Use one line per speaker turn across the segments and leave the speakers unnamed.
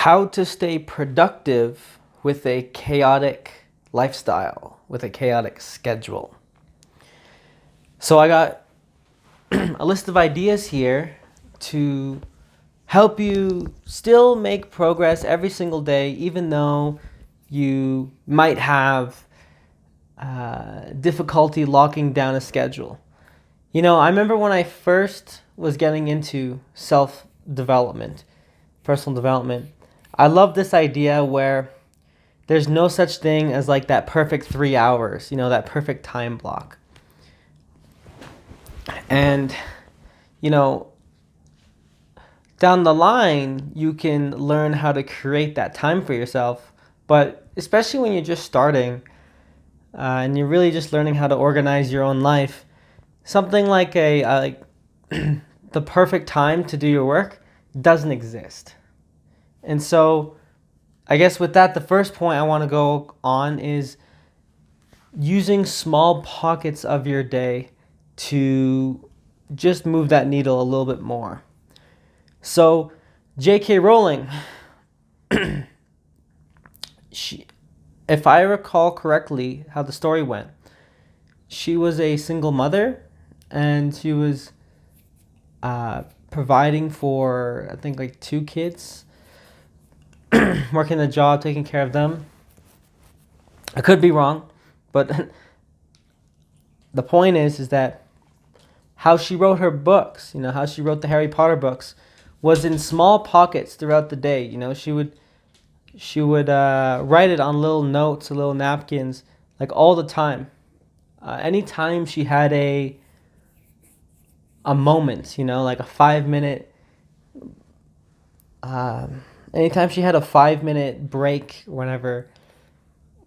How to stay productive with a chaotic lifestyle, with a chaotic schedule. So I got a list of ideas here to help you still make progress every single day, even though you might have difficulty locking down a schedule. You know, I remember when I first was getting into self-development, personal development, I love this idea where there's no such thing as like that perfect 3 hours, that perfect time block. And, down the line, you can learn how to create that time for yourself. But especially when you're just starting and you're really just learning how to organize your own life, something like the perfect time to do your work doesn't exist. And so I guess with that, the first point I want to go on is using small pockets of your day to just move that needle a little bit more. So J.K. Rowling, if I recall correctly how the story went, she was a single mother and she was providing for, I think, like 2 kids, working a job, taking care of them. I could be wrong, but the point is that how she wrote her books, how she wrote the Harry Potter books, was in small pockets throughout the day. She would write it on little notes, little napkins, like all the time. Anytime she had a moment, like a 5-minute. Anytime she had a 5-minute break, whenever,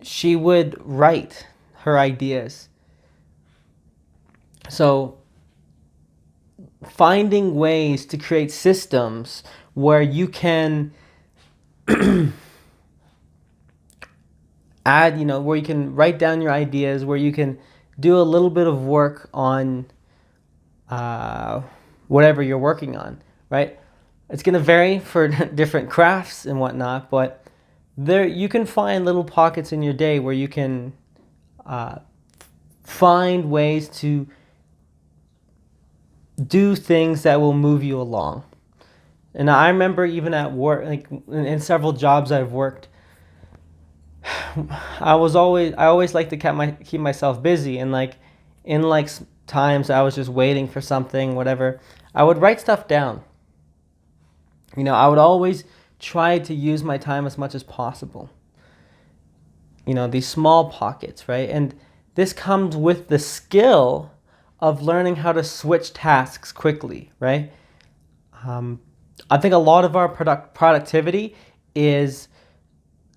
she would write her ideas. So finding ways to create systems where you can where you can write down your ideas, where you can do a little bit of work on whatever you're working on, right? It's going to vary for different crafts and whatnot, but you can find little pockets in your day where you can find ways to do things that will move you along. And I remember even at work, like in several jobs I've worked, I always like to keep myself busy, and in times I was just waiting for something, whatever, I would write stuff down. I would always try to use my time as much as possible. These small pockets, right? And this comes with the skill of learning how to switch tasks quickly, right? I think a lot of our productivity is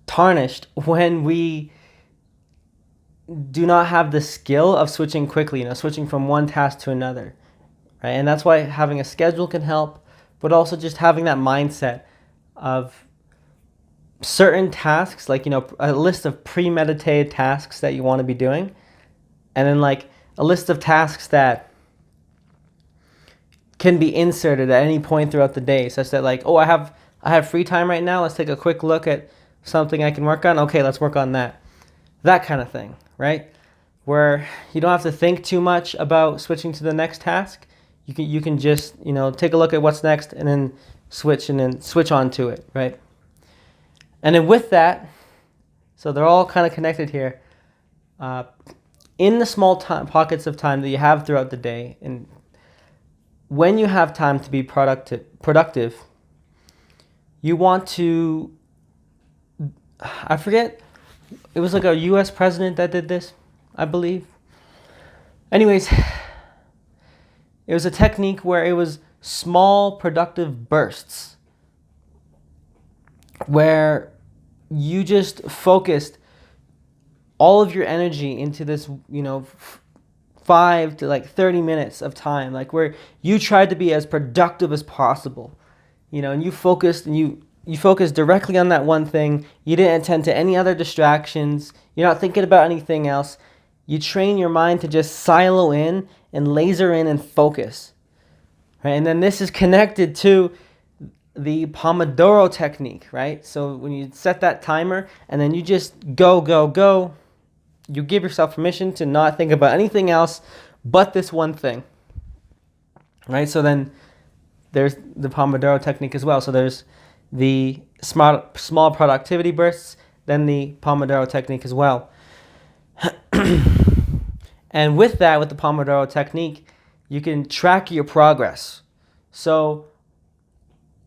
tarnished when we do not have the skill of switching quickly, switching from one task to another, right? And that's why having a schedule can help, but also just having that mindset of certain tasks, like, a list of premeditated tasks that you want to be doing, and then like a list of tasks that can be inserted at any point throughout the day, such that I have free time right now, let's take a quick look at something I can work on. Okay, let's work on that. That kind of thing, right? Where you don't have to think too much about switching to the next task. You can just, take a look at what's next and then switch on to it, right? And then with that, so they're all kind of connected here. In the small pockets of time that you have throughout the day, and when you have time to be productive, you want to, I forget, it was like a U.S. president that did this, I believe. Anyways, it was a technique where it was small productive bursts, where you just focused all of your energy into this, 5 to 30 minutes of time, where you tried to be as productive as possible, and you focused directly on that one thing. You didn't attend to any other distractions. You're not thinking about anything else. You train your mind to just silo in and laser in and focus, right? And then this is connected to the Pomodoro technique, right? So when you set that timer and then you just go, go, go, you give yourself permission to not think about anything else but this one thing, right? So then there's the Pomodoro technique as well. So there's the small productivity bursts, then the Pomodoro technique as well. And with that, with the Pomodoro technique, you can track your progress. So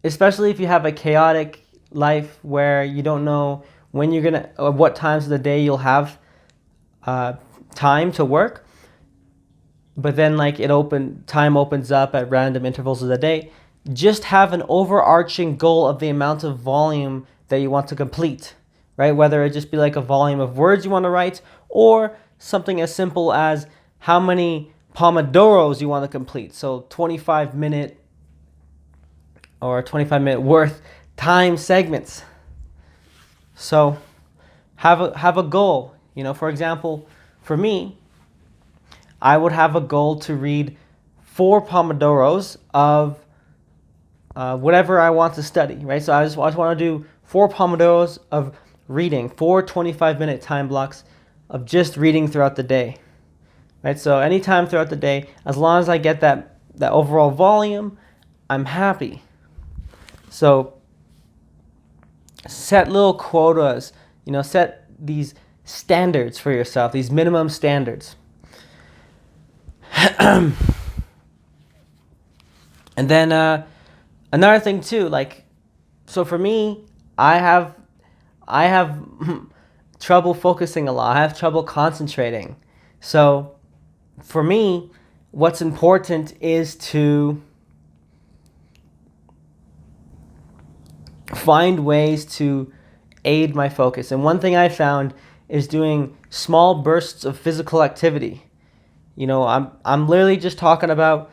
especially if you have a chaotic life where you don't know when you're gonna, or what times of the day you'll have time to work, but then like time opens up at random intervals of the day. Just have an overarching goal of the amount of volume that you want to complete, right? Whether it just be like a volume of words you want to write, or something as simple as how many Pomodoros you want to complete. So 25-minute or 25-minute worth time segments. So have a goal. For example, for me, I would have a goal to read 4 Pomodoros of whatever I want to study, right? So I just want to do 4 Pomodoros of reading, 4 25-minute time blocks of just reading throughout the day, right? So anytime throughout the day, as long as I get that overall volume, I'm happy. So set little quotas, set these standards for yourself, these minimum standards. And then another thing too, so for me, I have trouble focusing a lot. I have trouble concentrating. So for me, what's important is to find ways to aid my focus. And one thing I found is doing small bursts of physical activity. I'm literally just talking about,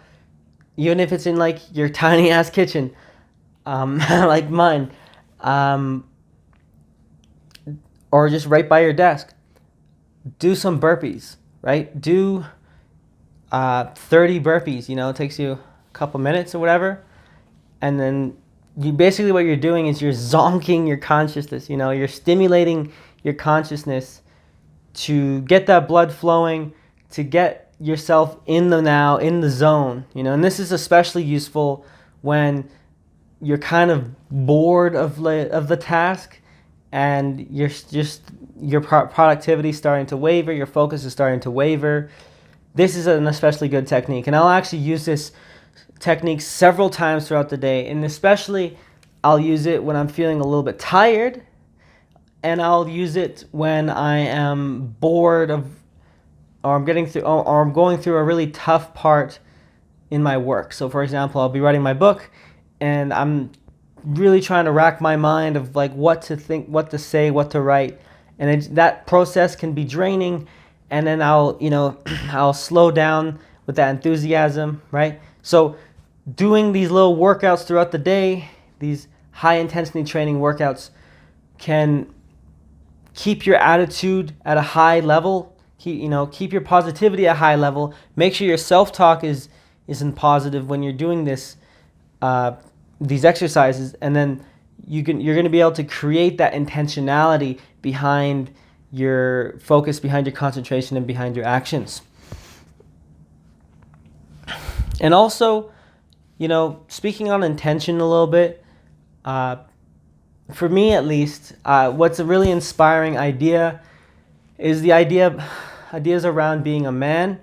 even if it's in like your tiny ass kitchen, like mine, or just right by your desk, do some burpees, right? Do 30 burpees. It takes you a couple minutes or whatever. And then basically what you're doing is you're zonking your consciousness. You're stimulating your consciousness to get that blood flowing, to get yourself in the now, in the zone. And this is especially useful when you're kind of bored of the task, and your productivity is starting to waver, your focus is starting to waver. This is an especially good technique, and I'll actually use this technique several times throughout the day, and especially I'll use it when I'm feeling a little bit tired, and I'll use it when I am bored or I'm going through a really tough part in my work. So for example, I'll be writing my book and I'm really trying to rack my mind of like what to think, what to say, what to write, and that process can be draining. And then I'll slow down with that enthusiasm, right? So doing these little workouts throughout the day, these high intensity training workouts, can keep your attitude at a high level, keep your positivity at a high level. Make sure your self-talk isn't positive when you're doing these exercises, and then you're going to be able to create that intentionality behind your focus, behind your concentration, and behind your actions. And also, speaking on intention a little bit, for me at least, what's a really inspiring idea is the ideas around being a man,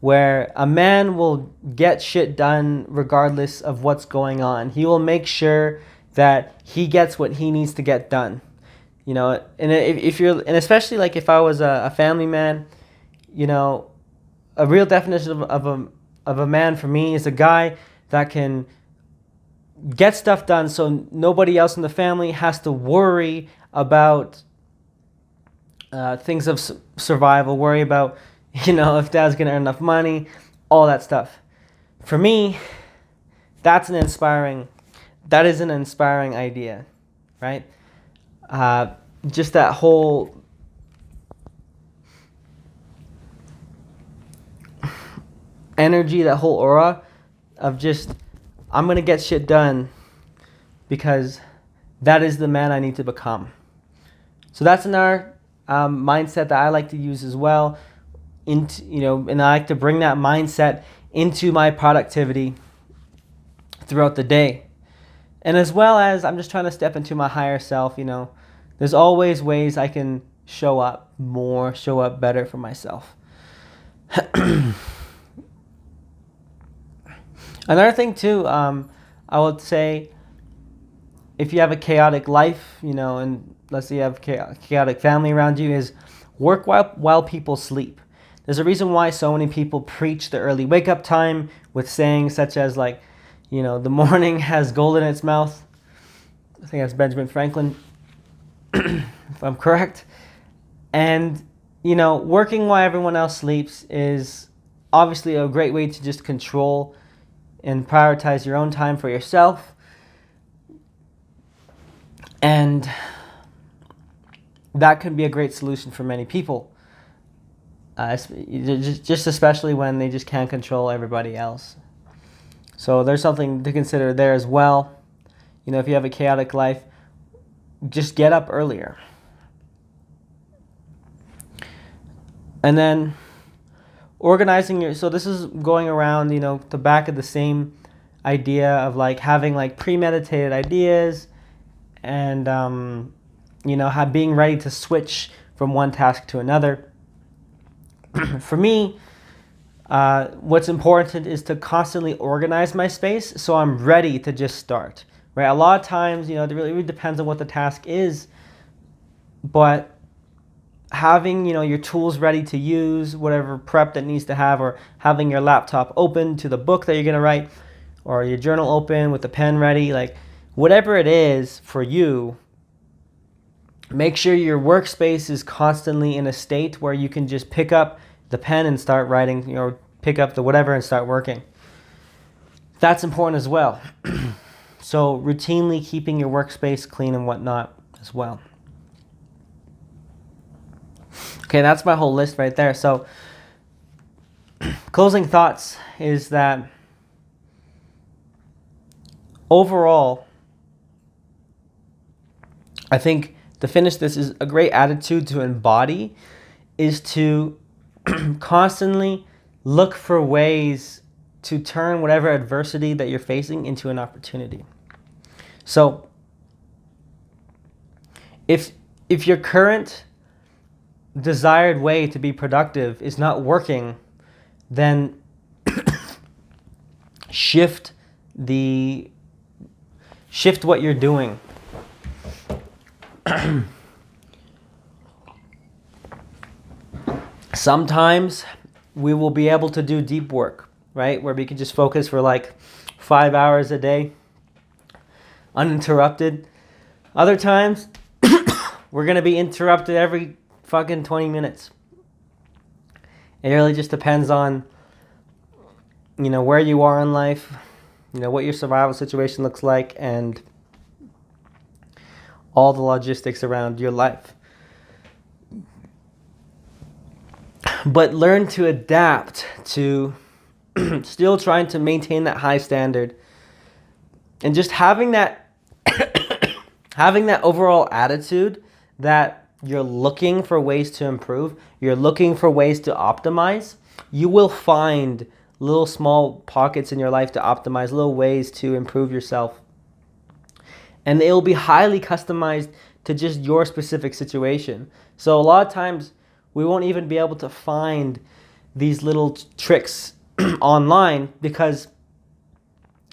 where a man will get shit done regardless of what's going on. He will make sure that he gets what he needs to get done. And and especially like if I was a family man, a real definition of a man for me is a guy that can get stuff done so nobody else in the family has to worry about things of survival, worry about, if dad's going to earn enough money, all that stuff. For me, that is an inspiring idea, right? Just that whole energy, that whole aura of just, I'm going to get shit done because that is the man I need to become. So that's another mindset that I like to use as well. And I like to bring that mindset into my productivity throughout the day. And as well as I'm just trying to step into my higher self, there's always ways I can show up more, show up better for myself. Another thing too, I would say, if you have a chaotic life, and let's say you have chaotic family around you, is work while people sleep. There's a reason why so many people preach the early wake up time with sayings such as like, the morning has gold in its mouth. I think that's Benjamin Franklin, if I'm correct. And, working while everyone else sleeps is obviously a great way to just control and prioritize your own time for yourself. And that could be a great solution for many people. Just especially when they just can't control everybody else. So there's something to consider there as well. If you have a chaotic life, just get up earlier. And then organizing so this is going around, the back of the same idea of like having like premeditated ideas and, being ready to switch from one task to another. For me, what's important is to constantly organize my space so I'm ready to just start. Right? A lot of times, it really depends on what the task is, but having, your tools ready to use, whatever prep that needs to have, or having your laptop open to the book that you're going to write, or your journal open with the pen ready, like whatever it is for you, make sure your workspace is constantly in a state where you can just pick up the pen and start writing, pick up the whatever and start working. That's important as well. So routinely keeping your workspace clean and whatnot as well. Okay, that's my whole list right there. So closing thoughts is that overall, I think to finish this is a great attitude to embody is to constantly look for ways to turn whatever adversity that you're facing into an opportunity. So if your current desired way to be productive is not working, then shift what you're doing. Sometimes we will be able to do deep work, right? Where we can just focus for like 5 hours a day, uninterrupted. Other times, we're going to be interrupted every fucking 20 minutes. It really just depends on, where you are in life, what your survival situation looks like, and all the logistics around your life. But learn to adapt to still trying to maintain that high standard and just having that overall attitude that you're looking for ways to improve, you're looking for ways to optimize. You will find little small pockets in your life to optimize, little ways to improve yourself. And it will be highly customized to just your specific situation. So a lot of times we won't even be able to find these little tricks online because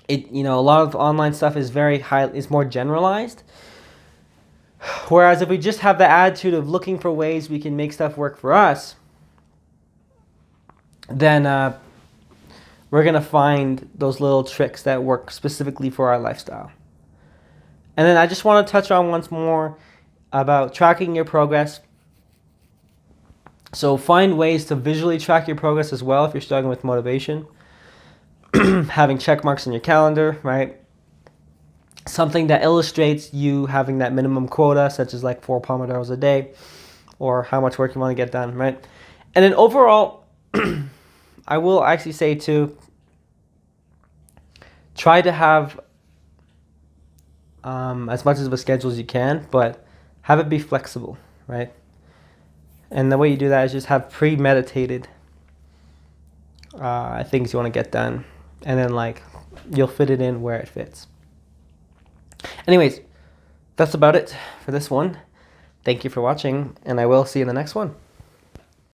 a lot of online stuff is is more generalized. Whereas if we just have the attitude of looking for ways we can make stuff work for us, then we're going to find those little tricks that work specifically for our lifestyle. And then I just want to touch on once more about tracking your progress. So find ways to visually track your progress as well if you're struggling with motivation. Having check marks in your calendar, right? Something that illustrates you having that minimum quota, such as like 4 Pomodoros a day, or how much work you want to get done, right? And then overall, I will actually say too, try to have as much of a schedule as you can, but have it be flexible, right? And the way you do that is just have premeditated things you want to get done, and then like you'll fit it in where it fits. Anyways, that's about it for this one. Thank you for watching, and I will see you in the next one.